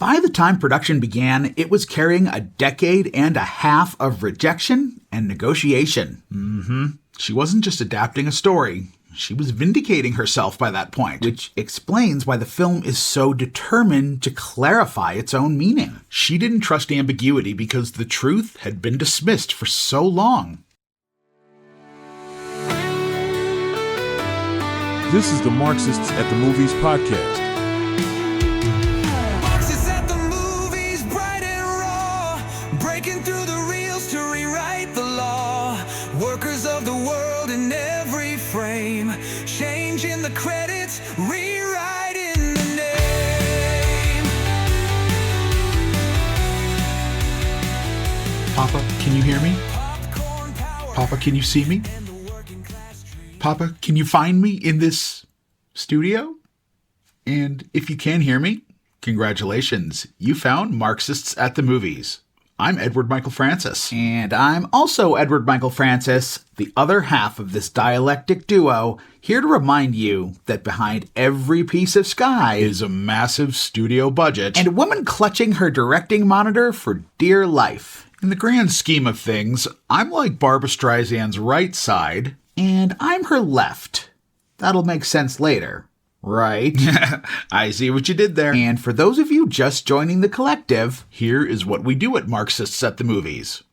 By the time production began, it was carrying a decade and a half of rejection and negotiation. She wasn't just adapting a story. She was vindicating herself by that point, which explains why the film is so determined to clarify its own meaning. She didn't trust ambiguity because the truth had been dismissed for so long. This is the Marxists at the Movies podcast. Marxists at the movies, bright and raw, breaking through the reels to rewrite the law. Workers of the world in every frame, changing the credits, rewriting the name. Papa, can you hear me? Papa, can you see me? Papa, can you find me in this studio? And if you can hear me, congratulations, you found Marxists at the Movies. I'm Edward Michael Francis. And I'm also Edward Michael Francis, the other half of this dialectic duo, here to remind you that behind every piece of sky is a massive studio budget and a woman clutching her directing monitor for dear life. In the grand scheme of things, I'm like Barbra Streisand's right side, and I'm her left. That'll make sense later, right? I see what you did there. And for those of you just joining the collective, here is what we do at Marxists at the Movies.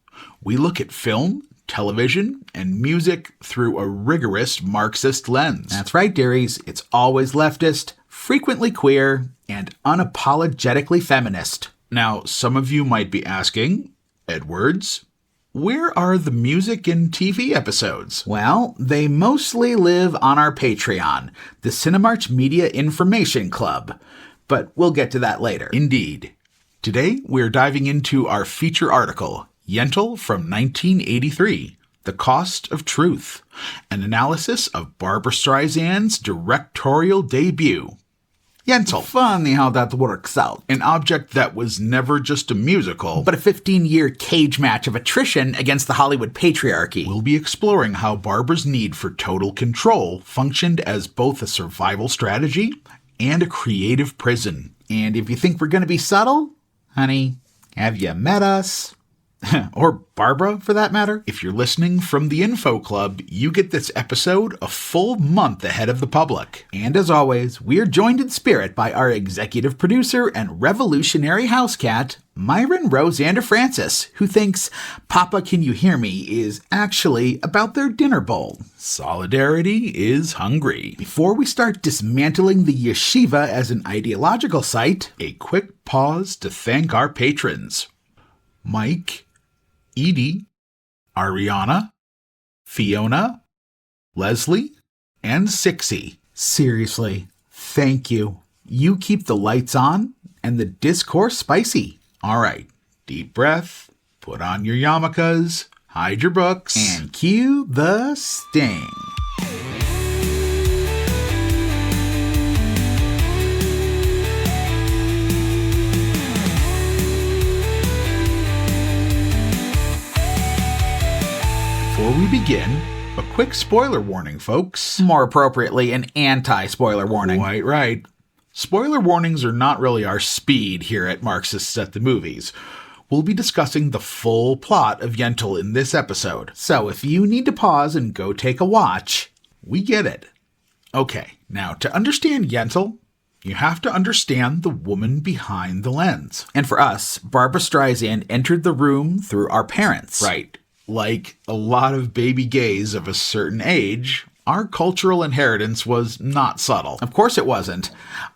We look at film, television, and music through a rigorous Marxist lens. That's right, dearies. It's always leftist, frequently queer, and unapologetically feminist. Now, some of you might be asking, Edwards, where are the music and TV episodes? Well, they mostly live on our Patreon, the Cinemarch Media Information Club, but we'll get to that later. Indeed. Today, we're diving into our feature article, Yentl from 1983, The Cost of Truth, an analysis of Barbra Streisand's directorial debut. Yentl. Funny how that works out. An object that was never just a musical, but a 15-year cage match of attrition against the Hollywood patriarchy. We'll be exploring how Barbra's need for total control functioned as both a survival strategy and a creative prison. And if you think we're going to be subtle, honey, have you met us? Or Barbra, for that matter. If you're listening from the Info Club, you get this episode a full month ahead of the public. And as always, we are joined in spirit by our executive producer and revolutionary house cat, Myron Rosander Francis, who thinks Papa Can You Hear Me is actually about their dinner bowl. Solidarity is hungry. Before we start dismantling the yeshiva as an ideological site, a quick pause to thank our patrons. Mike, Edie, Ariana, Fiona, Leslie, and Sixie. Seriously, thank you. You keep the lights on and the discourse spicy. All right, deep breath, put on your yarmulkes, hide your books, and cue the sting. Before we begin, a quick spoiler warning, folks. More appropriately, an anti-spoiler warning. Quite right. Spoiler warnings are not really our speed here at Marxists at the Movies. We'll be discussing the full plot of Yentl in this episode. So if you need to pause and go take a watch, we get it. Okay, now to understand Yentl, you have to understand the woman behind the lens. And for us, Barbra Streisand entered the room through our parents. Right. Like a lot of baby gays of a certain age, our cultural inheritance was not subtle. Of course it wasn't.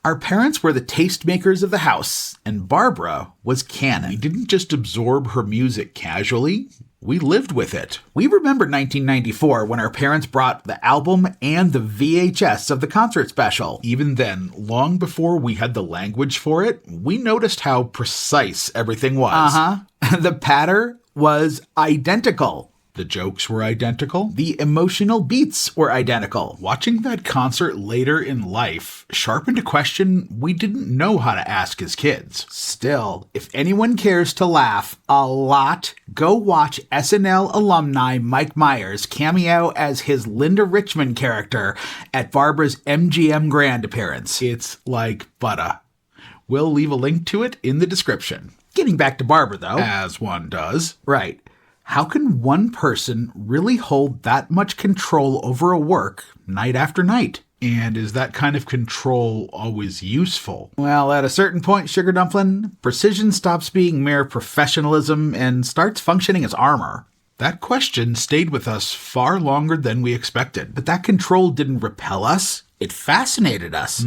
Our parents were the tastemakers of the house, and Barbra was canon. We didn't just absorb her music casually, we lived with it. We remember 1994 when our parents brought the album and the VHS of the concert special. Even then, long before we had the language for it, we noticed how precise everything was. The patter was identical. The jokes were identical. The emotional beats were identical. Watching that concert later in life sharpened a question we didn't know how to ask as kids. Still, if anyone cares to laugh a lot, go watch SNL alumni Mike Myers cameo as his Linda Richmond character at Barbra's MGM Grand appearance. It's like butter. We'll leave a link to it in the description. Getting back to Barbra, though. As one does. Right. How can one person really hold that much control over a work night after night? And is that kind of control always useful? Well, at a certain point, Sugar Dumpling, precision stops being mere professionalism and starts functioning as armor. That question stayed with us far longer than we expected. But that control didn't repel us. It fascinated us.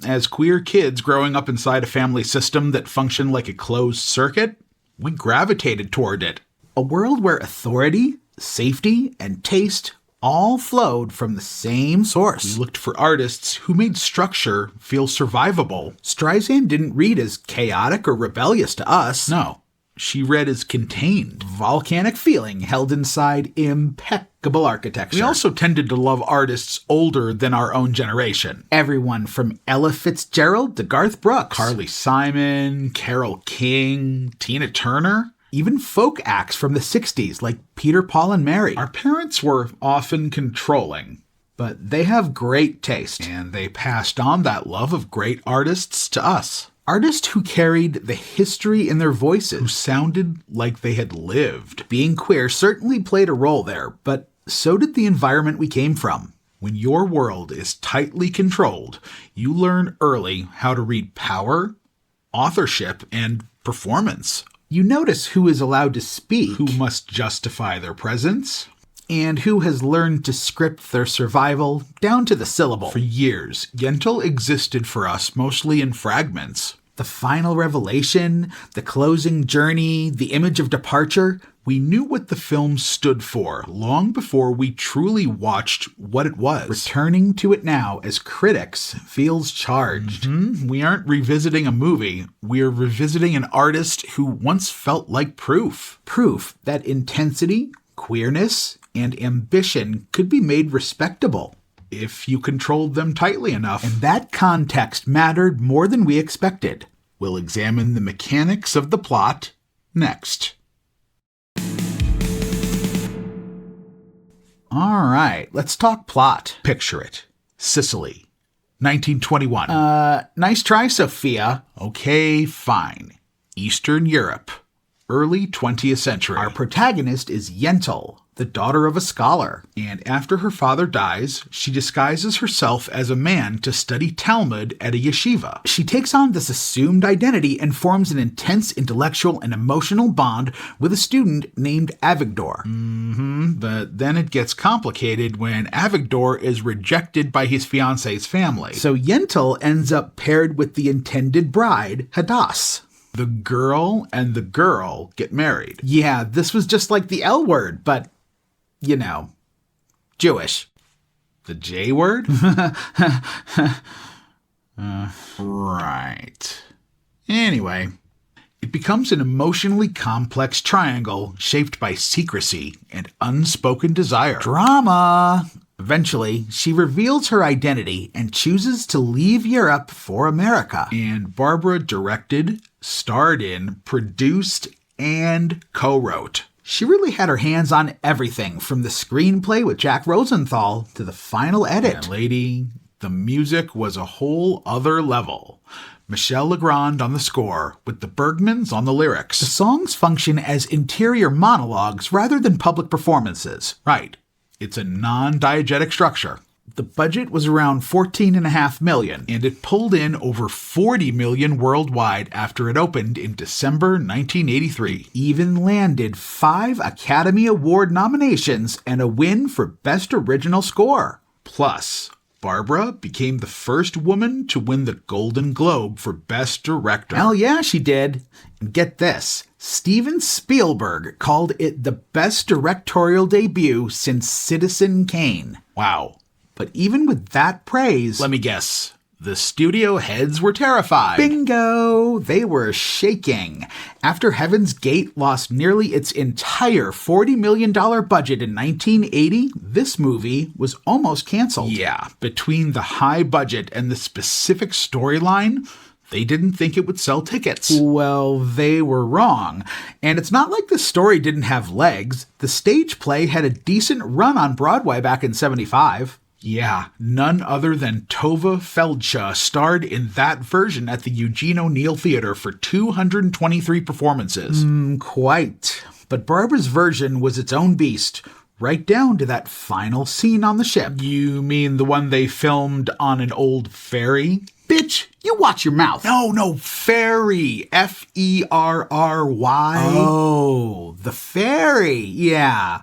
As queer kids growing up inside a family system that functioned like a closed circuit, we gravitated toward it. A world where authority, safety, and taste all flowed from the same source. We looked for artists who made structure feel survivable. Streisand didn't read as chaotic or rebellious to us. No, she read as contained. Volcanic feeling held inside impeccable architecture. We also tended to love artists older than our own generation. Everyone from Ella Fitzgerald to Garth Brooks. Carly Simon, Carole King, Tina Turner. Even folk acts from the 60s like Peter, Paul, and Mary. Our parents were often controlling, but they have great taste. And they passed on that love of great artists to us. Artists who carried the history in their voices. Who sounded like they had lived. Being queer certainly played a role there, but so did the environment we came from. When your world is tightly controlled, you learn early how to read power, authorship, and performance. You notice who is allowed to speak, who must justify their presence, and who has learned to script their survival down to the syllable. For years, Yentl existed for us mostly in fragments. The final revelation, the closing journey, the image of departure. We knew what the film stood for long before we truly watched what it was. Returning to it now as critics feels charged. We aren't revisiting a movie. We're revisiting an artist who once felt like proof. Proof that intensity, queerness, and ambition could be made respectable. If you controlled them tightly enough. And that context mattered more than we expected. We'll examine the mechanics of the plot next. All right, let's talk plot. Picture it. Sicily, 1921. Nice try, Sophia. Okay, fine. Eastern Europe, early 20th century. Our protagonist is Yentl, the daughter of a scholar. And after her father dies, she disguises herself as a man to study Talmud at a yeshiva. She takes on this assumed identity and forms an intense intellectual and emotional bond with a student named Avigdor. But then it gets complicated when Avigdor is rejected by his fiancé's family. So Yentl ends up paired with the intended bride, Hadass. The girl and the girl get married. Yeah, this was just like the L word, but, you know, Jewish. The J word? Right. Anyway, it becomes an emotionally complex triangle shaped by secrecy and unspoken desire. Drama! Eventually, she reveals her identity and chooses to leave Europe for America. And Barbra directed, starred in, produced, and co-wrote. She really had her hands on everything, from the screenplay with Jack Rosenthal to the final edit. And lady, the music was a whole other level. Michel Legrand on the score, with the Bergmans on the lyrics. The songs function as interior monologues rather than public performances. Right. It's a non-diegetic structure. The budget was around $14.5 million. And it pulled in over $40 million worldwide after it opened in December 1983. It even landed 5 Academy Award nominations and a win for Best Original Score. Plus, Barbra became the first woman to win the Golden Globe for Best Director. Hell yeah, she did. And get this, Steven Spielberg called it the best directorial debut since Citizen Kane. Wow. But even with that praise... Let me guess. The studio heads were terrified. Bingo! They were shaking. After Heaven's Gate lost nearly its entire $40 million budget in 1980, this movie was almost canceled. Yeah, between the high budget and the specific storyline, they didn't think it would sell tickets. Well, they were wrong. And it's not like the story didn't have legs. The stage play had a decent run on Broadway back in '75. Yeah, none other than Tova Feldscha starred in that version at the Eugene O'Neill Theater for 223 performances. Quite. But Barbra's version was its own beast, right down to that final scene on the ship. You mean the one they filmed on an old ferry? Bitch, you watch your mouth. No, ferry. Ferry. Oh, the ferry. Yeah.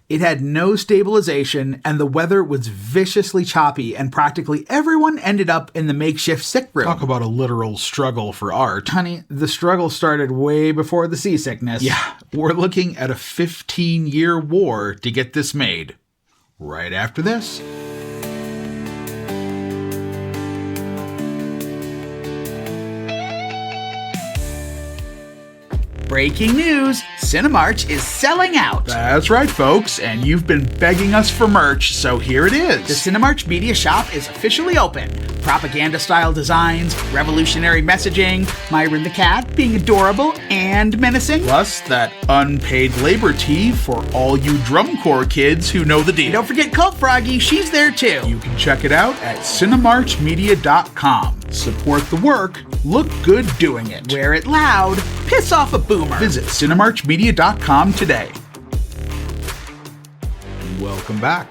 It had no stabilization, and the weather was viciously choppy, and practically everyone ended up in the makeshift sick room. Talk about a literal struggle for art. Honey, the struggle started way before the seasickness. Yeah, we're looking at a 15-year war to get this made. Right after this. Breaking news, Cinemarch is selling out. That's right, folks, and you've been begging us for merch, so here it is. The Cinemarch Media Shop is officially open. Propaganda-style designs, revolutionary messaging, Myron the cat being adorable and menacing. Plus that unpaid labor tee for all you drum corps kids who know the deal. Don't forget Cult Froggy, she's there too. You can check it out at cinemarchmedia.com. Support the work, look good doing it. Wear it loud, piss off a boomer. Visit cinemarchmedia.com today. Welcome back.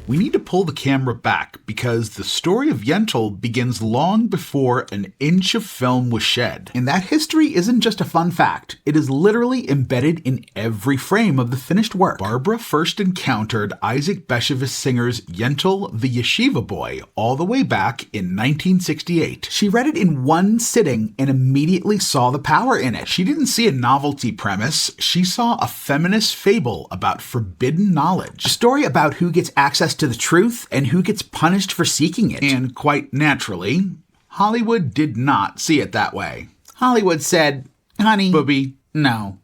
We need to pull the camera back because the story of Yentl begins long before an inch of film was shed. And that history isn't just a fun fact. It is literally embedded in every frame of the finished work. Barbra first encountered Isaac Bashevis Singer's Yentl the Yeshiva Boy all the way back in 1968. She read it in one sitting and immediately saw the power in it. She didn't see a novelty premise. She saw a feminist fable about forbidden knowledge. A story about who gets access to the truth and who gets punished for seeking it. And quite naturally, Hollywood did not see it that way. Hollywood said, honey, Booby, no.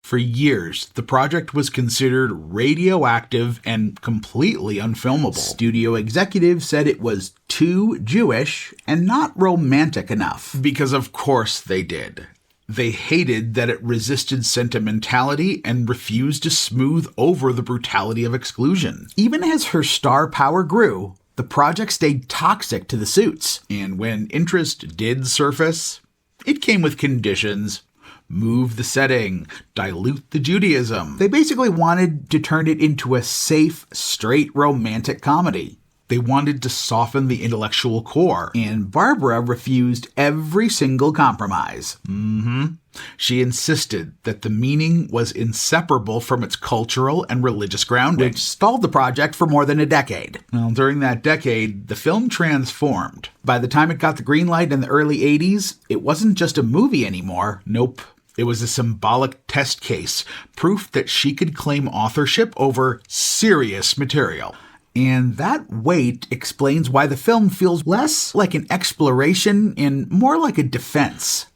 For years, the project was considered radioactive and completely unfilmable. Studio executives said it was too Jewish and not romantic enough. Because of course they did. They hated that it resisted sentimentality and refused to smooth over the brutality of exclusion. Even as her star power grew, the project stayed toxic to the suits. And when interest did surface, it came with conditions. Move the setting, dilute the Judaism. They basically wanted to turn it into a safe, straight romantic comedy. They wanted to soften the intellectual core. And Barbra refused every single compromise. She insisted that the meaning was inseparable from its cultural and religious grounding. Which stalled the project for more than a decade. Well, during that decade, the film transformed. By the time it got the green light in the early 80s, it wasn't just a movie anymore. Nope. It was a symbolic test case, proof that she could claim authorship over serious material. And that weight explains why the film feels less like an exploration and more like a defense.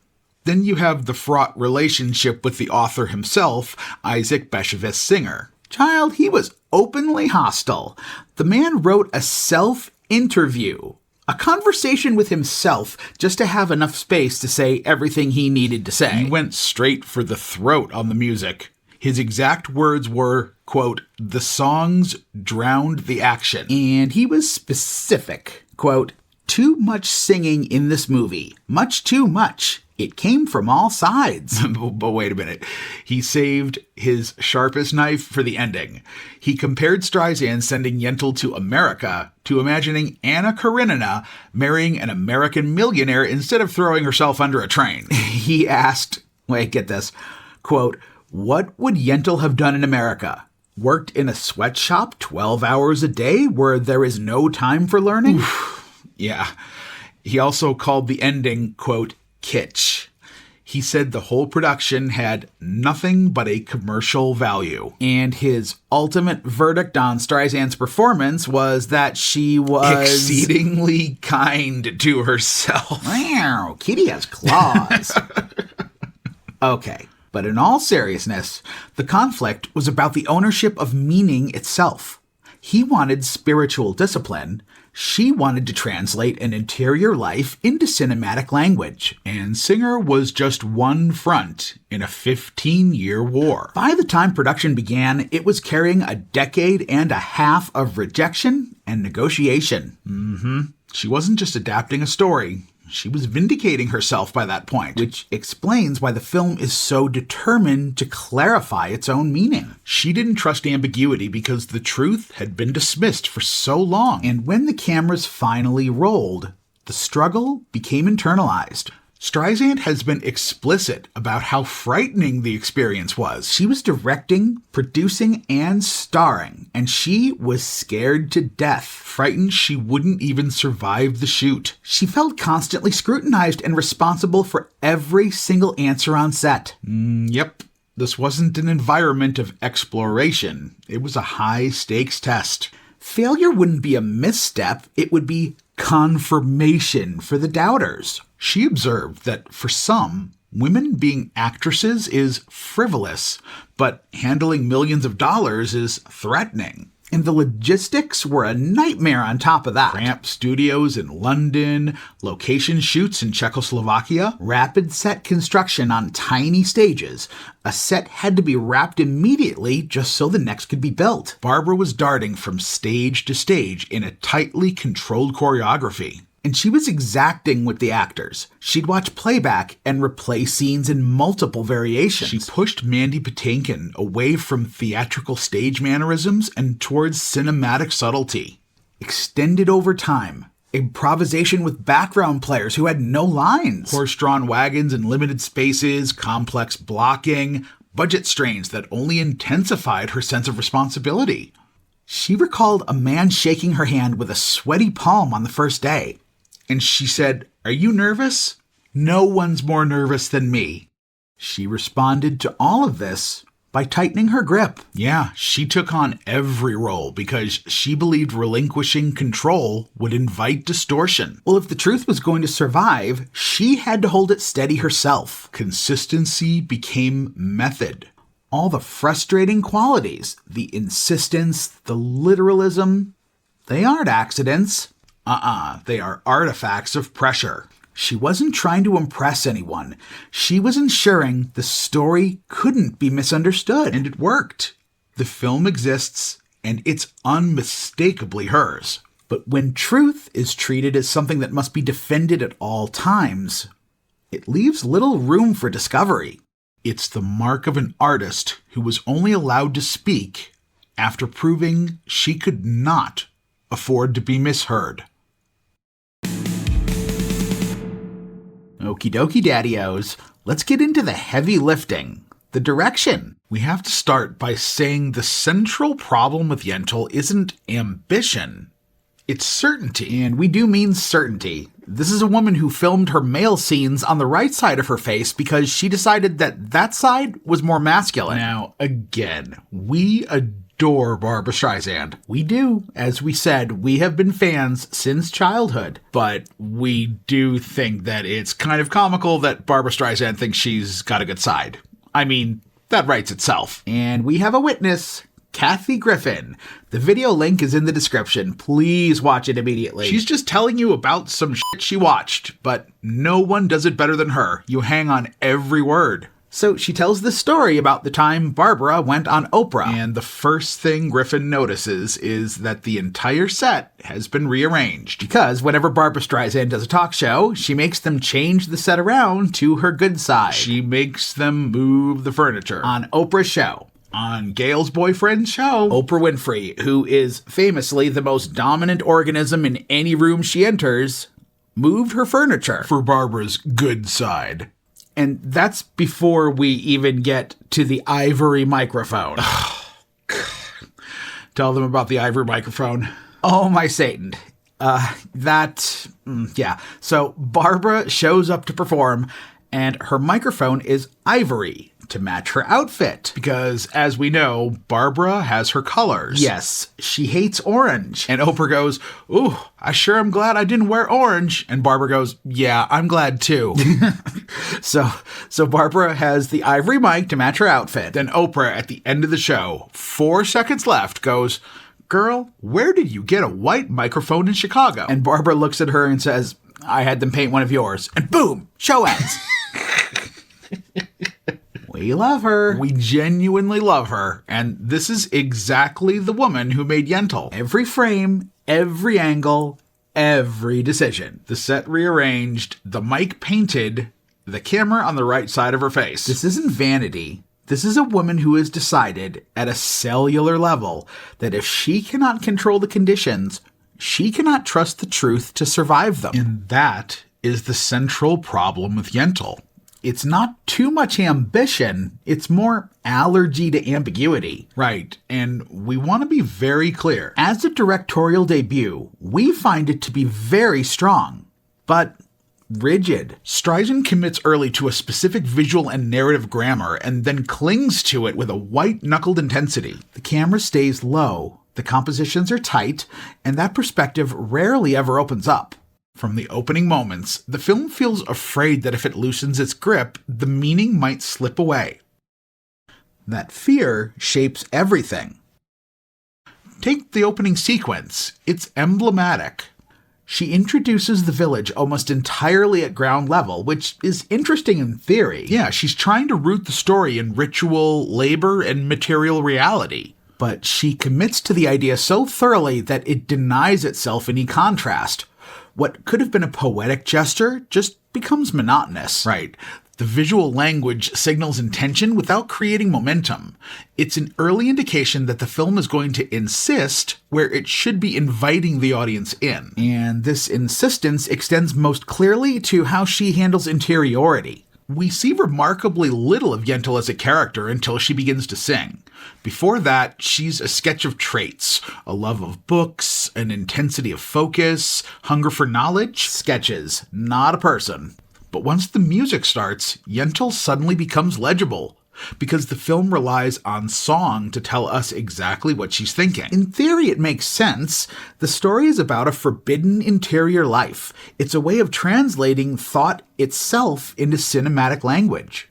Then you have the fraught relationship with the author himself, Isaac Bashevis Singer. Child, he was openly hostile. The man wrote a self-interview, a conversation with himself just to have enough space to say everything he needed to say. He went straight for the throat on the music. His exact words were, quote, "The songs drowned the action." And he was specific, quote, "Too much singing in this movie. Much too much. It came from all sides." But wait a minute. He saved his sharpest knife for the ending. He compared Streisand sending Yentl to America to imagining Anna Karenina marrying an American millionaire instead of throwing herself under a train. He asked, wait, get this, quote, "What would Yentl have done in America? Worked in a sweatshop 12 hours a day where there is no time for learning?" Yeah. He also called the ending, quote, "kitsch." He said the whole production had nothing but a commercial value. And his ultimate verdict on Streisand's performance was that she was exceedingly kind to herself. Wow, Kitty has claws. Okay. But in all seriousness, the conflict was about the ownership of meaning itself. He wanted spiritual discipline. She wanted to translate an interior life into cinematic language. And Singer was just one front in a 15-year war. By the time production began, it was carrying a decade and a half of rejection and negotiation. She wasn't just adapting a story. She was vindicating herself by that point. Which explains why the film is so determined to clarify its own meaning. She didn't trust ambiguity because the truth had been dismissed for so long. And when the cameras finally rolled, the struggle became internalized. Streisand has been explicit about how frightening the experience was. She was directing, producing, and starring, and she was scared to death. Frightened she wouldn't even survive the shoot. She felt constantly scrutinized and responsible for every single answer on set. Yep. This wasn't an environment of exploration. It was a high-stakes test. Failure wouldn't be a misstep, it would be confirmation for the doubters. She observed that for some, women being actresses is frivolous, but handling millions of dollars is threatening. And the logistics were a nightmare on top of that. Cramped studios in London, location shoots in Czechoslovakia, rapid set construction on tiny stages. A set had to be wrapped immediately just so the next could be built. Barbra was darting from stage to stage in a tightly controlled choreography. And she was exacting with the actors. She'd watch playback and replay scenes in multiple variations. She pushed Mandy Patinkin away from theatrical stage mannerisms and towards cinematic subtlety. Extended over time. Improvisation with background players who had no lines. Horse-drawn wagons in limited spaces, complex blocking, budget strains that only intensified her sense of responsibility. She recalled a man shaking her hand with a sweaty palm on the first day. And she said, "Are you nervous? No one's more nervous than me." She responded to all of this by tightening her grip. Yeah, she took on every role because she believed relinquishing control would invite distortion. Well, if the truth was going to survive, she had to hold it steady herself. Consistency became method. All the frustrating qualities, the insistence, the literalism, they aren't accidents. They are artifacts of pressure. She wasn't trying to impress anyone. She was ensuring the story couldn't be misunderstood. And it worked. The film exists, and it's unmistakably hers. But when truth is treated as something that must be defended at all times, it leaves little room for discovery. It's the mark of an artist who was only allowed to speak after proving she could not afford to be misheard. Okie dokie, daddy-os. Let's get into the heavy lifting, the direction. We have to start by saying the central problem with Yentl isn't ambition, it's certainty. And we do mean certainty. This is a woman who filmed her male scenes on the right side of her face because she decided that that side was more masculine. Now, again, we adore Barbra Streisand. We do. As we said, we have been fans since childhood. But we do think that it's kind of comical that Barbra Streisand thinks she's got a good side. I mean, that writes itself. And we have a witness, Kathy Griffin. The video link is in the description. Please watch it immediately. She's just telling you about some shit she watched, but no one does it better than her. You hang on every word. So she tells the story about the time Barbra went on Oprah. And the first thing Griffin notices is that the entire set has been rearranged. Because whenever Barbra Streisand does a talk show, she makes them change the set around to her good side. She makes them move the furniture. On Oprah's show. On Gail's boyfriend's show. Oprah Winfrey, who is famously the most dominant organism in any room she enters, moved her furniture. For Barbra's good side. And that's before we even get to the ivory microphone. Tell them about the ivory microphone. Oh, my Satan. So Barbra shows up to perform, and her microphone is ivory to match her outfit. Because, as we know, Barbra has her colors. Yes, she hates orange. And Oprah goes, "Ooh, I sure am glad I didn't wear orange." And Barbra goes, "Yeah, I'm glad too." So Barbra has the ivory mic to match her outfit. Then Oprah, at the end of the show, 4 seconds left, goes, "Girl, where did you get a white microphone in Chicago?" And Barbra looks at her and says, "I had them paint one of yours." And boom, show ends. We love her. We genuinely love her. And this is exactly the woman who made Yentl. Every frame, Every angle, every decision. The set rearranged, the mic painted, the camera on the right side of her face. This isn't vanity. This is a woman who has decided, at a cellular level, that if she cannot control the conditions, she cannot trust the truth to survive them. And that is the central problem with Yentl. It's not too much ambition, it's more allergy to ambiguity. Right, and we want to be very clear. As a directorial debut, we find it to be very strong, but rigid. Streisand commits early to a specific visual and narrative grammar and then clings to it with a white-knuckled intensity. The camera stays low, the compositions are tight, and that perspective rarely ever opens up. From the opening moments, the film feels afraid that if it loosens its grip, the meaning might slip away. That fear shapes everything. Take the opening sequence. It's emblematic. She introduces the village almost entirely at ground level, which is interesting in theory. Yeah, she's trying to root the story in ritual, labor, and material reality. But she commits to the idea so thoroughly that it denies itself any contrast. What could have been a poetic gesture just becomes monotonous. Right. The visual language signals intention without creating momentum. It's an early indication that the film is going to insist where it should be inviting the audience in. And this insistence extends most clearly to how she handles interiority. We see remarkably little of Yentl as a character until she begins to sing. Before that, she's a sketch of traits, a love of books, an intensity of focus, hunger for knowledge. Sketches, not a person. But once the music starts, Yentl suddenly becomes legible, because the film relies on song to tell us exactly what she's thinking. In theory, it makes sense. The story is about a forbidden interior life. It's a way of translating thought itself into cinematic language.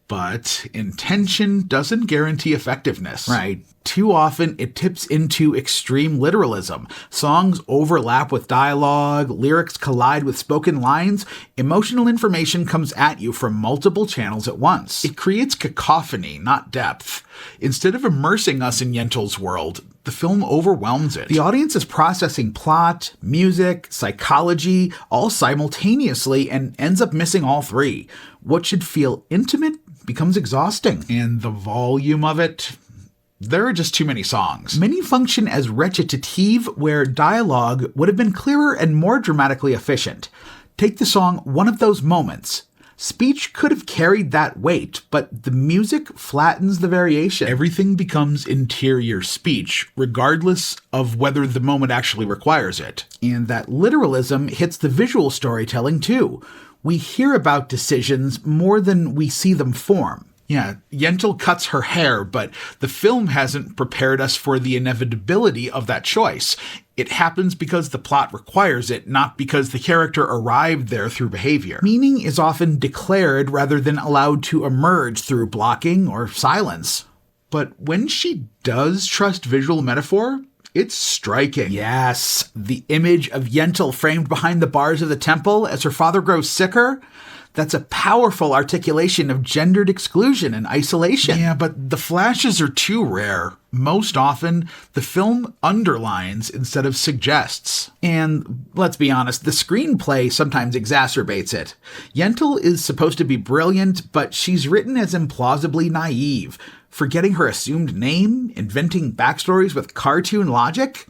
But intention doesn't guarantee effectiveness. Right. Too often, it tips into extreme literalism. Songs overlap with dialogue, lyrics collide with spoken lines, emotional information comes at you from multiple channels at once. It creates cacophony, not depth. Instead of immersing us in Yentl's world, the film overwhelms it. The audience is processing plot, music, psychology, all simultaneously and ends up missing all three. What should feel intimate becomes exhausting. And the volume of it, there are just too many songs. Many function as recitative, where dialogue would have been clearer and more dramatically efficient. Take the song One of Those Moments. Speech could have carried that weight, but the music flattens the variation. Everything becomes interior speech, regardless of whether the moment actually requires it. And that literalism hits the visual storytelling too. We hear about decisions more than we see them form. Yeah, Yentl cuts her hair, but the film hasn't prepared us for the inevitability of that choice. It happens because the plot requires it, not because the character arrived there through behavior. Meaning is often declared rather than allowed to emerge through blocking or silence. But when she does trust visual metaphor, it's striking. Yes, the image of Yentl framed behind the bars of the temple as her father grows sicker, that's a powerful articulation of gendered exclusion and isolation. Yeah, but the flashes are too rare. Most often, the film underlines instead of suggests. And let's be honest, the screenplay sometimes exacerbates it. Yentl is supposed to be brilliant, but she's written as implausibly naive. Forgetting her assumed name, inventing backstories with cartoon logic,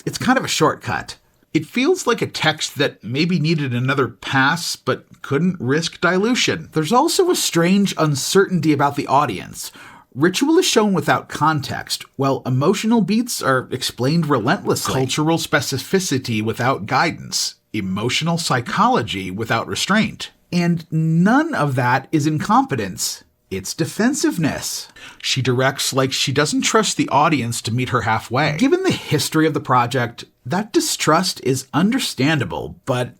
it's kind of a shortcut. It feels like a text that maybe needed another pass, but couldn't risk dilution. There's also a strange uncertainty about the audience. Ritual is shown without context, while emotional beats are explained relentlessly. Cultural specificity without guidance. Emotional psychology without restraint. And none of that is incompetence. It's defensiveness. She directs like she doesn't trust the audience to meet her halfway. Given the history of the project, that distrust is understandable, but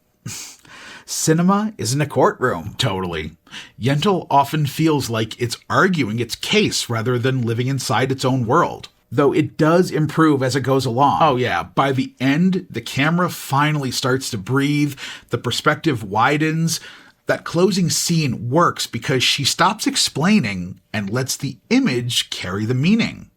cinema isn't a courtroom. Totally. Yentl often feels like it's arguing its case rather than living inside its own world. Though it does improve as it goes along. Oh yeah, by the end, the camera finally starts to breathe, the perspective widens. That closing scene works because she stops explaining and lets the image carry the meaning.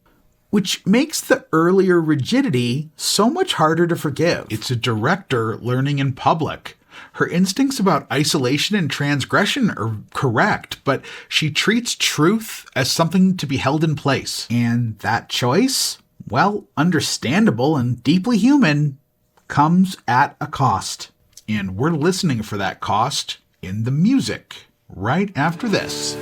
which makes the earlier rigidity so much harder to forgive. It's a director learning in public. Her instincts about isolation and transgression are correct, but she treats truth as something to be held in place. And that choice, well, understandable and deeply human, comes at a cost. And we're listening for that cost in the music right after this.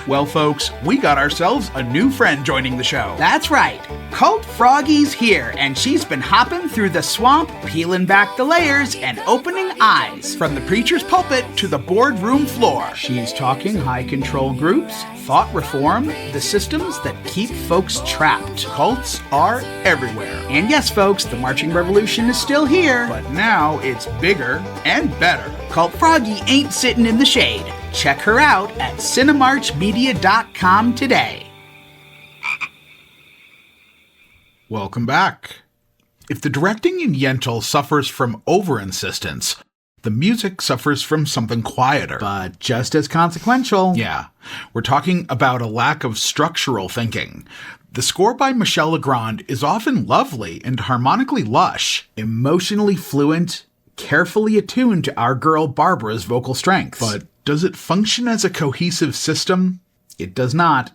Well, folks, we got ourselves a new friend joining the show. That's right. Cult Froggy's here, and she's been hopping through the swamp, peeling back the layers and opening eyes. From the preacher's pulpit to the boardroom floor. She's talking high control groups, thought reform, the systems that keep folks trapped. Cults are everywhere. And yes, folks, the marching revolution is still here. But now it's bigger and better. Cult Froggy ain't sitting in the shade. Check her out at cinemarchmedia.com today. Welcome back. If the directing in Yentl suffers from over-insistence, the music suffers from something quieter. But just as consequential. Yeah, we're talking about a lack of structural thinking. The score by Michel Legrand is often lovely and harmonically lush, emotionally fluent, carefully attuned to our girl Barbra's vocal strengths. But does it function as a cohesive system? It does not.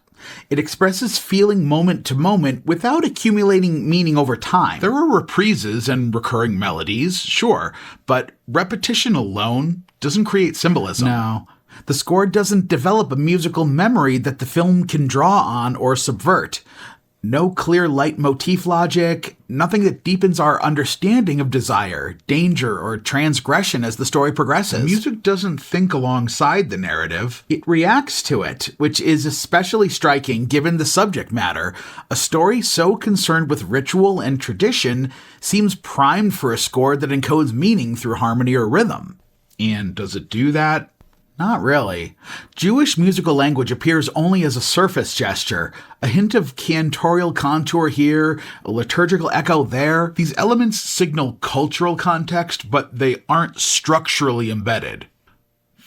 It expresses feeling moment to moment without accumulating meaning over time. There are reprises and recurring melodies, sure, but repetition alone doesn't create symbolism. No. The score doesn't develop a musical memory that the film can draw on or subvert. No clear leitmotif logic, nothing that deepens our understanding of desire, danger, or transgression as the story progresses. The music doesn't think alongside the narrative. It reacts to it, which is especially striking given the subject matter. A story so concerned with ritual and tradition seems primed for a score that encodes meaning through harmony or rhythm. And does it do that? Not really. Jewish musical language appears only as a surface gesture, a hint of cantorial contour here, a liturgical echo there. These elements signal cultural context, but they aren't structurally embedded.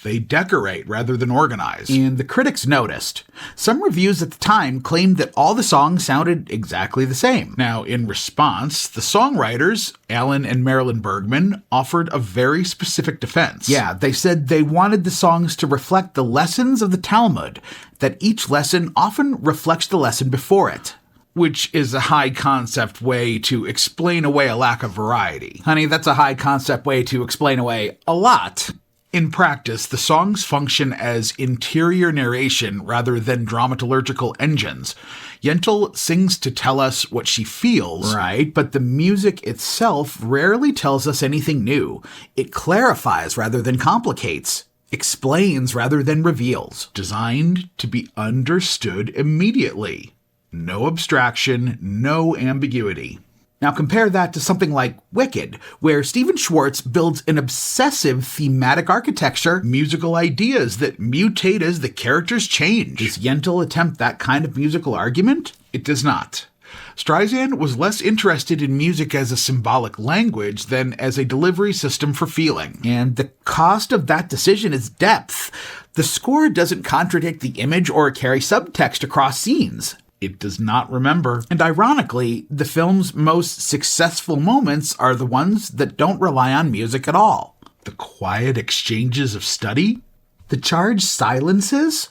They decorate rather than organize. And the critics noticed. Some reviews at the time claimed that all the songs sounded exactly the same. Now, in response, the songwriters, Alan and Marilyn Bergman, offered a very specific defense. Yeah, they said they wanted the songs to reflect the lessons of the Talmud, that each lesson often reflects the lesson before it. Which is a high-concept way to explain away a lack of variety. Honey, that's a high-concept way to explain away a lot. In practice, the songs function as interior narration rather than dramaturgical engines. Yentl sings to tell us what she feels. Right, but the music itself rarely tells us anything new. It clarifies rather than complicates, explains rather than reveals. Designed to be understood immediately. No abstraction, no ambiguity. Now compare that to something like Wicked, where Stephen Schwartz builds an obsessive thematic architecture, musical ideas that mutate as the characters change. Does Yentl attempt that kind of musical argument? It does not. Streisand was less interested in music as a symbolic language than as a delivery system for feeling. And the cost of that decision is depth. The score doesn't contradict the image or carry subtext across scenes. It does not remember. And ironically, the film's most successful moments are the ones that don't rely on music at all. The quiet exchanges of study? The charged silences?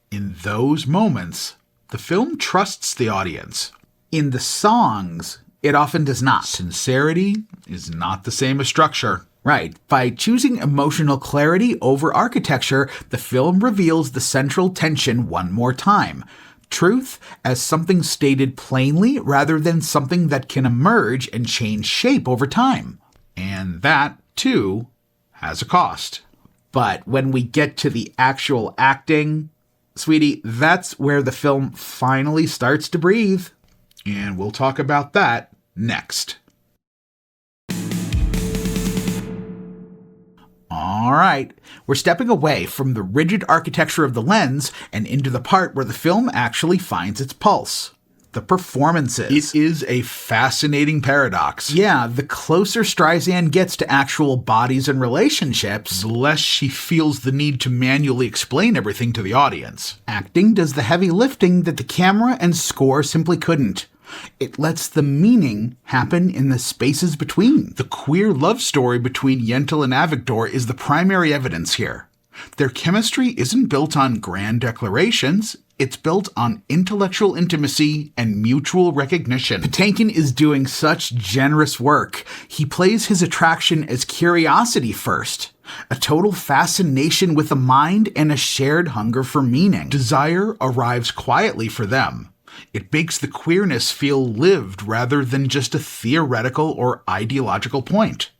In those moments, the film trusts the audience. In the songs, it often does not. Sincerity is not the same as structure. Right. By choosing emotional clarity over architecture, the film reveals the central tension one more time. Truth as something stated plainly rather than something that can emerge and change shape over time. And that, too, has a cost. But when we get to the actual acting, sweetie, that's where the film finally starts to breathe. And we'll talk about that next. All right, we're stepping away from the rigid architecture of the lens and into the part where the film actually finds its pulse. the performances. It is a fascinating paradox. Yeah, the closer Streisand gets to actual bodies and relationships, The less she feels the need to manually explain everything to the audience. acting does the heavy lifting that the camera and score simply couldn't. It lets the meaning happen in the spaces between. The queer love story between Yentl and Avigdor is the primary evidence here. Their chemistry isn't built on grand declarations, it's built on intellectual intimacy and mutual recognition. Patinkin is doing such generous work. He plays his attraction as curiosity first, a total fascination with the mind and a shared hunger for meaning. Desire arrives quietly for them. It makes the queerness feel lived rather than just a theoretical or ideological point.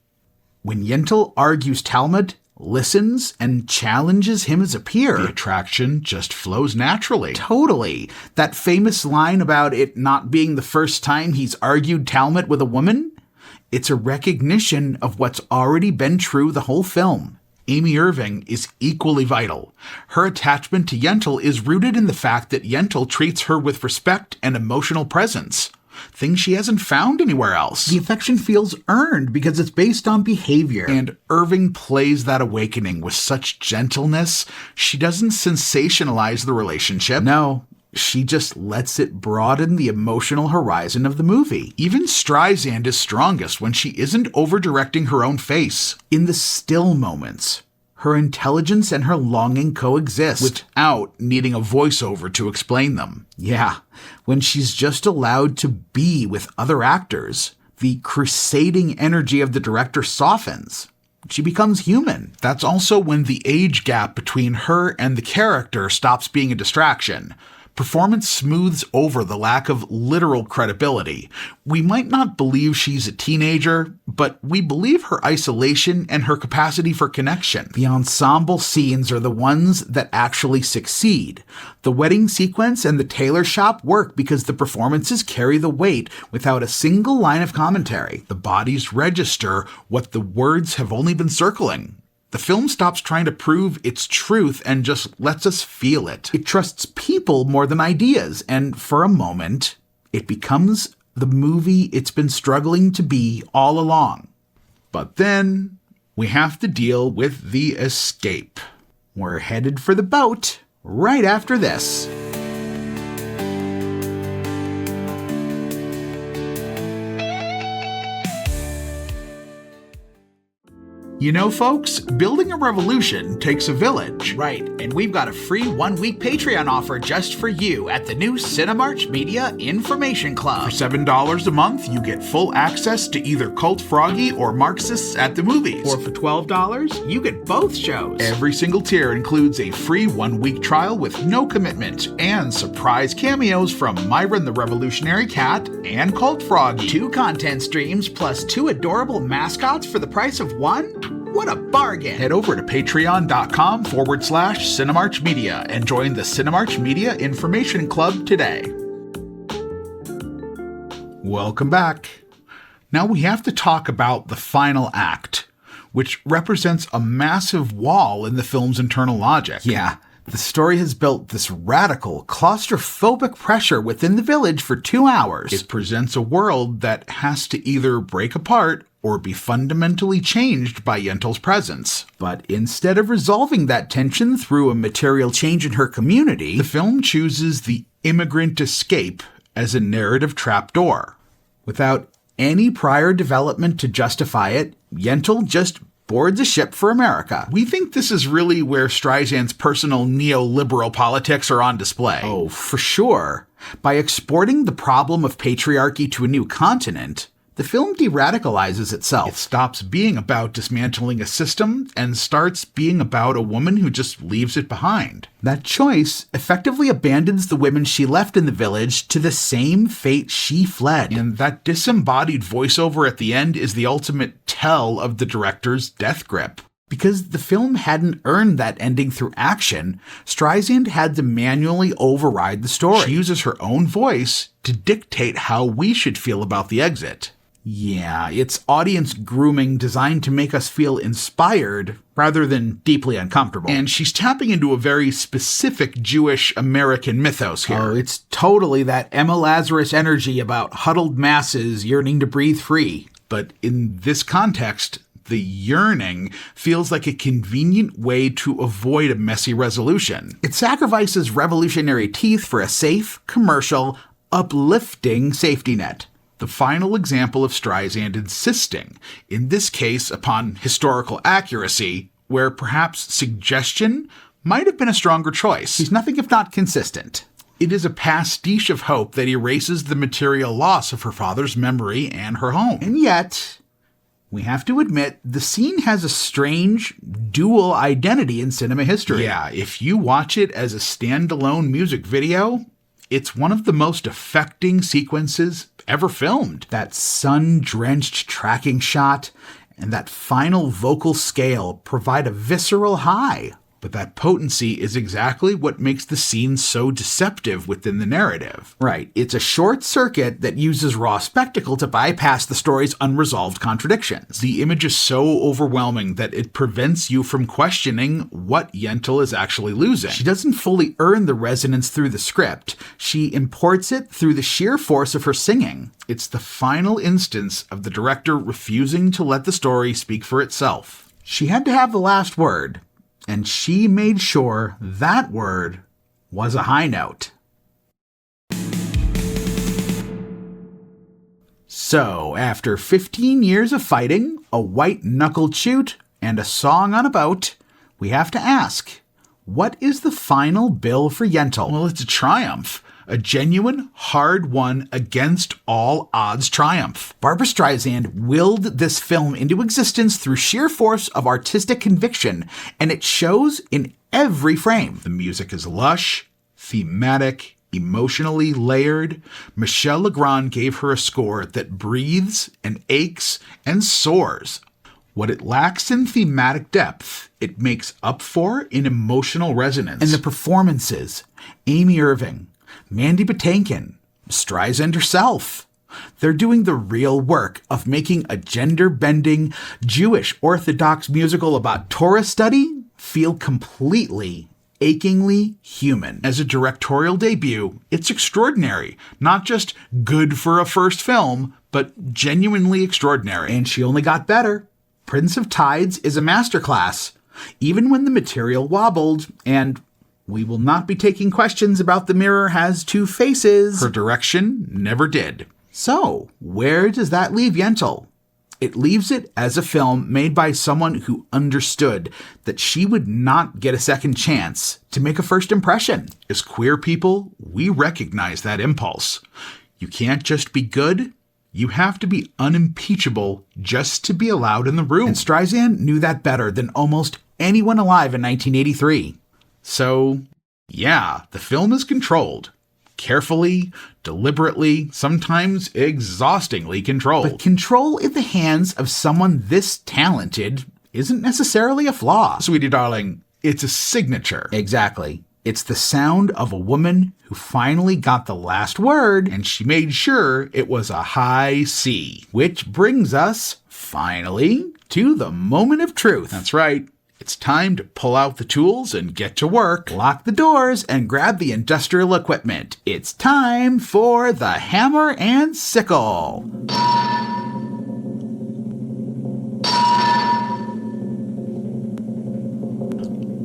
When Yentl argues Talmud, listens, and challenges him as a peer, The attraction just flows naturally. totally. That famous line about it not being the first time he's argued Talmud with a woman? It's a recognition of what's already been true the whole film. Amy Irving is equally vital. Her attachment to Yentl is rooted in the fact that Yentl treats her with respect and emotional presence, things she hasn't found anywhere else. The affection feels earned because it's based on behavior. And Irving plays that awakening with such gentleness. She doesn't sensationalize the relationship. No, she just lets it broaden the emotional horizon of the movie. Even Streisand is strongest when she isn't over-directing her own face. In the still moments, her intelligence and her longing coexist. Without needing a voiceover to explain them. Yeah, when she's just allowed to be with other actors, the crusading energy of the director softens. She becomes human. That's also when the age gap between her and the character stops being a distraction. Performance smooths over the lack of literal credibility. We might not believe she's a teenager, but we believe her isolation and her capacity for connection. The ensemble scenes are the ones that actually succeed. The wedding sequence and the tailor shop work because the performances carry the weight without a single line of commentary. The bodies register what the words have only been circling. The film stops trying to prove its truth and just lets us feel it. It trusts people more than ideas, and for a moment, it becomes the movie it's been struggling to be all along. But then we have to deal with the escape. We're headed for the boat right after this. You know, folks, building a revolution takes a village. Right, and we've got a free 1-week Patreon offer just for you at the new Cinemarch Media Information Club. For $7 a month, you get full access to either Cult Froggy or Marxists at the movies. Or for $12, you get both shows. Every single tier includes a free 1-week trial with no commitment and surprise cameos from Myra and the Revolutionary Cat and Cult Froggy. 2 content streams plus 2 adorable mascots for the price of 1? What a bargain! Head over to patreon.com/Cinemarch Media and join the Cinemarch Media Information Club today. Welcome back. Now we have to talk about the final act, which represents a massive wall in the film's internal logic. Yeah, the story has built this radical, claustrophobic pressure within the village for 2 hours. It presents a world that has to either break apart or be fundamentally changed by Yentl's presence. But instead of resolving that tension through a material change in her community, The film chooses the immigrant escape as a narrative trapdoor. without any prior development to justify it, Yentl just boards a ship for America. We think this is really where Streisand's personal neoliberal politics are on display. Oh, for sure. By exporting the problem of patriarchy to a new continent, the film de-radicalizes itself. It stops being about dismantling a system and starts being about a woman who just leaves it behind. That choice effectively abandons the women she left in the village to the same fate she fled. And that disembodied voiceover at the end is the ultimate tell of the director's death grip. Because the film hadn't earned that ending through action, Streisand had to manually override the story. She uses her own voice to dictate how we should feel about the exit. Yeah, it's audience grooming designed to make us feel inspired rather than deeply uncomfortable. And she's tapping into a very specific Jewish American mythos here. Oh, it's totally that Emma Lazarus energy about huddled masses yearning to breathe free. But in this context, the yearning feels like a convenient way to avoid a messy resolution. It sacrifices revolutionary teeth for a safe, commercial, uplifting safety net. The final example of Streisand insisting, in this case upon historical accuracy, where perhaps suggestion might have been a stronger choice. He's nothing if not consistent. It is a pastiche of hope that erases the material loss of her father's memory and her home. And yet, we have to admit, the scene has a strange, dual identity in cinema history. Yeah, if you watch it as a standalone music video, it's one of the most affecting sequences ever filmed. That sun-drenched tracking shot and that final vocal scale provide a visceral high. But that potency is exactly what makes the scene so deceptive within the narrative. Right. It's a short circuit that uses raw spectacle to bypass the story's unresolved contradictions. The image is so overwhelming that it prevents you from questioning what Yentl is actually losing. She doesn't fully earn the resonance through the script. She imports it through the sheer force of her singing. It's the final instance of the director refusing to let the story speak for itself. She had to have the last word. And she made sure that word was a high note. So, after 15 years of fighting, a white-knuckled shoot, and a song on a boat, we have to ask, what is the final bill for Yentl? Well, it's a triumph. A genuine, hard-won, against all odds triumph. Barbra Streisand willed this film into existence through sheer force of artistic conviction, and it shows in every frame. The music is lush, thematic, emotionally layered. Michel Legrand gave her a score that breathes and aches and soars. What it lacks in thematic depth, it makes up for in emotional resonance. And the performances, Amy Irving, Mandy Patinkin, Streisand herself. They're doing the real work of making a gender-bending Jewish Orthodox musical about Torah study feel completely, achingly human. As a directorial debut, it's extraordinary. Not just good for a first film, but genuinely extraordinary. And she only got better. Prince of Tides is a masterclass, even when the material wobbled, and we will not be taking questions about The Mirror Has Two Faces. Her direction never did. So, where does that leave Yentl? It leaves it as a film made by someone who understood that she would not get a second chance to make a first impression. As queer people, we recognize that impulse. You can't just be good. You have to be unimpeachable just to be allowed in the room. And Streisand knew that better than almost anyone alive in 1983. So, yeah, the film is controlled. Carefully, deliberately, sometimes exhaustingly controlled. But control in the hands of someone this talented isn't necessarily a flaw. Sweetie darling, it's a signature. Exactly. It's the sound of a woman who finally got the last word, and she made sure it was a high C. Which brings us, finally, to the moment of truth. That's right. It's time to pull out the tools and get to work. Lock the doors and grab the industrial equipment. It's time for the hammer and sickle.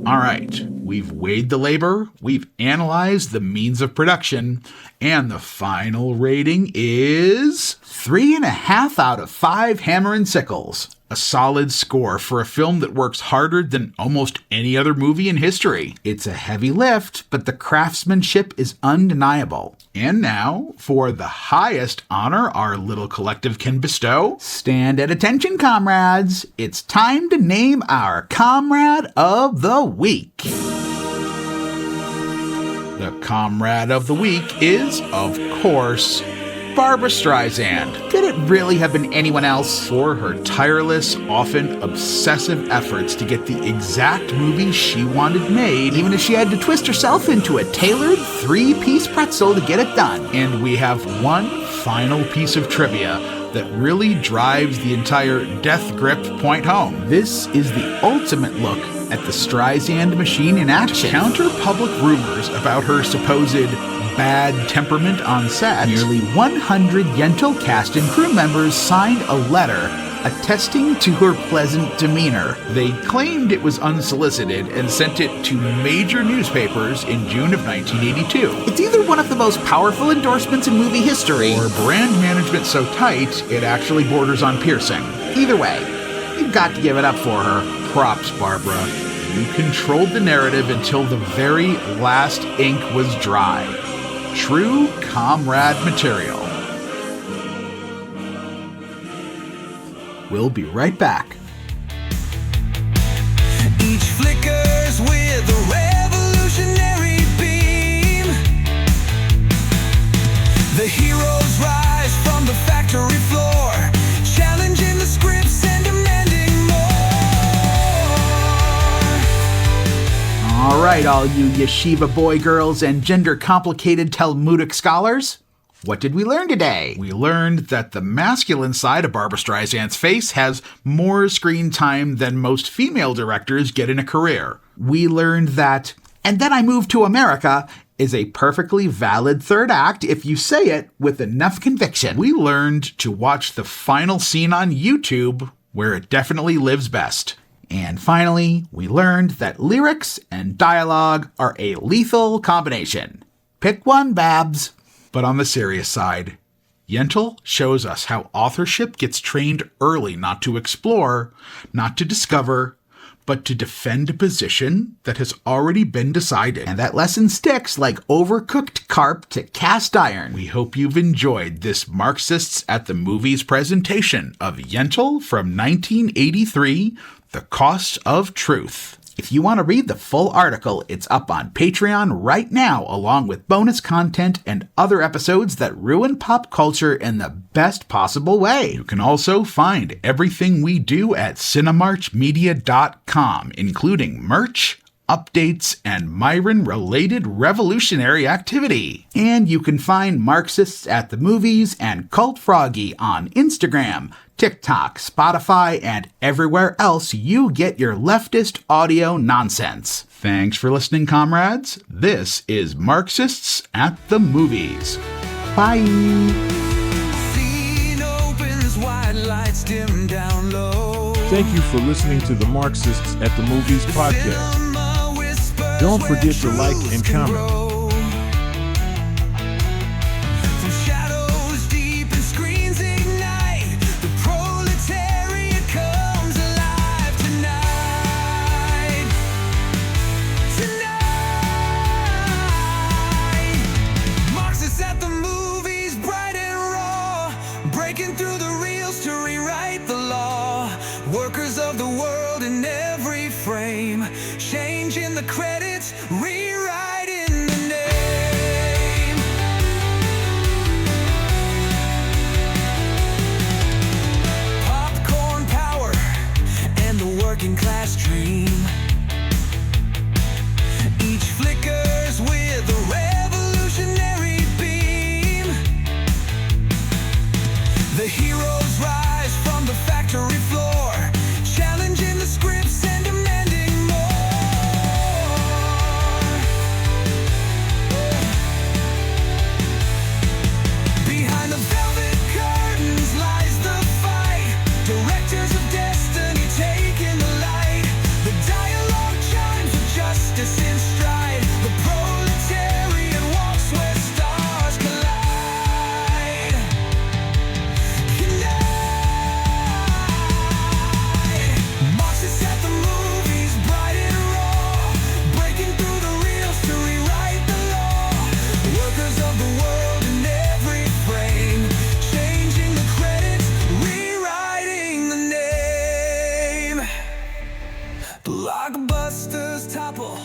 All right, we've weighed the labor, we've analyzed the means of production, and the final rating is 3.5 out of 5 hammer and sickles. A solid score for a film that works harder than almost any other movie in history. It's a heavy lift, but the craftsmanship is undeniable. And now, for the highest honor our little collective can bestow. Stand at attention, comrades. It's time to name our Comrade of the Week. The Comrade of the Week is, of course, Barbra Streisand. Could it really have been anyone else? For her tireless, often obsessive efforts to get the exact movie she wanted made, even if she had to twist herself into a tailored 3-piece pretzel to get it done. And we have one final piece of trivia that really drives the entire death grip point home. This is the ultimate look at the Streisand machine in action. To counter public rumors about her supposed bad temperament on set, Nearly 100 Yentl cast and crew members signed a letter attesting to her pleasant demeanor. they claimed it was unsolicited and sent it to major newspapers in June of 1982. It's either one of the most powerful endorsements in movie history, Or brand management so tight, it actually borders on piercing. either way, you've got to give it up for her. Props, Barbra. You controlled the narrative until the very last ink was dry. True comrade material. We'll be right back. Each flickers with a revolutionary beam. The heroes rise from the factory floor, challenging the scripts and demanding more. All right, all you yeshiva boy girls and gender-complicated Talmudic scholars, what did we learn today? We learned that the masculine side of Barbra Streisand's face has more screen time than most female directors get in a career. We learned that, "And then I moved to America," is a perfectly valid third act if you say it with enough conviction. We learned to watch the final scene on YouTube, where it definitely lives best. And finally, we learned that lyrics and dialogue are a lethal combination. Pick one, Babs. But on the serious side, Yentl shows us how authorship gets trained early not to explore, not to discover, but to defend a position that has already been decided. And that lesson sticks like overcooked carp to cast iron. We hope you've enjoyed this Marxists at the Movies presentation of Yentl from 1983, The Cost of Truth. If you want to read the full article, it's up on Patreon right now, along with bonus content and other episodes that ruin pop culture in the best possible way. You can also find everything we do at cinemarchmedia.com, including merch, updates, and Myron-related revolutionary activity. And you can find Marxists at the Movies and Cult Froggy on Instagram, TikTok, Spotify, and everywhere else you get your leftist audio nonsense. Thanks for listening, comrades. This is Marxists at the Movies. Bye. Scene opens, white lights dim down low. Thank you for listening to the Marxists at the Movies podcast. Don't forget to like and comment. Breaking through the reels to rewrite the law. Workers of the world in every frame. Changing the credits, rewriting the name. Popcorn power and the working class dream. Each flickers with a revolutionary beam. The heroes rise from the factory floor, challenging the scripts and demanding more. Behind the velvet curtains lies the fight. Directors of destiny taking the light. The dialogue chimes with justice in stride. The proletariat walks where stars collide. Marxists at the movies, bright and raw, breaking through the reels to rewrite the law. Workers of the world in every frame, changing the credits, rewriting the name. Blockbusters topple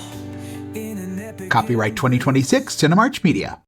in an epic. Copyright 2026, Cinemarch Media.